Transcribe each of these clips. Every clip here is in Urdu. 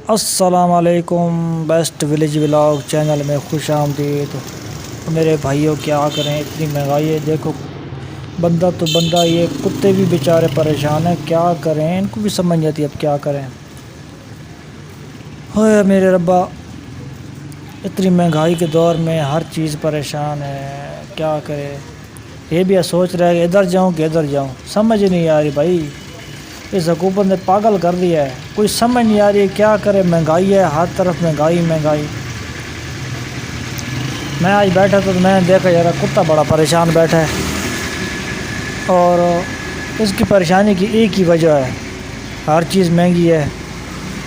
السلام علیکم، بیسٹ ولیج ولاگ چینل میں خوش آمدید میرے بھائیوں۔ کیا کریں، اتنی مہنگائی ہے، دیکھو بندہ تو بندہ، یہ کتے بھی بیچارے پریشان ہیں، کیا کریں، ان کو بھی سمجھ نہیں آتی اب کیا کریں۔ ہوئے میرے ربا، اتنی مہنگائی کے دور میں ہر چیز پریشان ہے، کیا کرے۔ یہ بھی سوچ رہا ہے کہ ادھر جاؤں کہ ادھر جاؤں، سمجھ نہیں آ رہی بھائی، اس حکومت نے پاگل کر دیا ہے، کوئی سمجھ نہیں آ رہی ہے کیا کرے۔ مہنگائی ہے، ہر طرف مہنگائی مہنگائی۔ میں آج بیٹھا تو میں نے دیکھا یار کتا بڑا پریشان بیٹھا ہے، اور اس کی پریشانی کی ایک ہی وجہ ہے، ہر چیز مہنگی ہے۔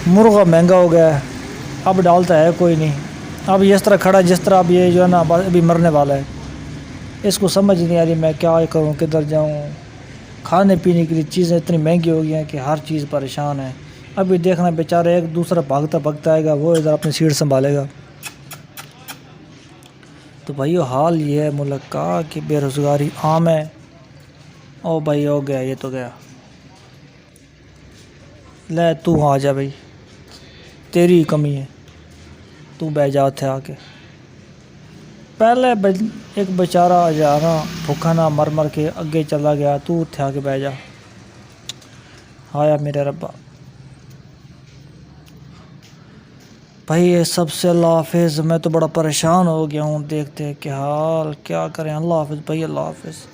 مرغا مہنگا ہو گیا ہے، اب ڈالتا ہے کوئی نہیں، اب اس طرح کھڑا جس طرح اب یہ جو ہے نا ابھی مرنے والا ہے۔ اس کو سمجھ نہیں آ رہی میں کیا کروں، کدھر جاؤں۔ کھانے پینے کے لیے چیزیں اتنی مہنگی ہو گئی ہیں کہ ہر چیز پریشان ہے۔ ابھی دیکھنا بیچارہ ایک دوسرا بھاگتا بھاگتا آئے گا، وہ ادھر اپنی سیٹ سنبھالے گا۔ تو بھائیو حال یہ ہے ملک کا کہ بے روزگاری عام ہے۔ او بھائی ہو گیا، یہ تو گیا، لے تو آ جا بھائی، تیری کمی ہے، تو بہ جا تھے آ کے۔ پہلے ایک بیچارہ جانا بھوکا نہ مر مر کے اگے چلا گیا، تو اتھے آ کے بہ جا۔ آیا میرے ربا بھائی، یہ سب سے اللہ حافظ۔ میں تو بڑا پریشان ہو گیا ہوں دیکھتے کہ حال کیا کریں۔ اللہ حافظ بھائی، اللہ حافظ۔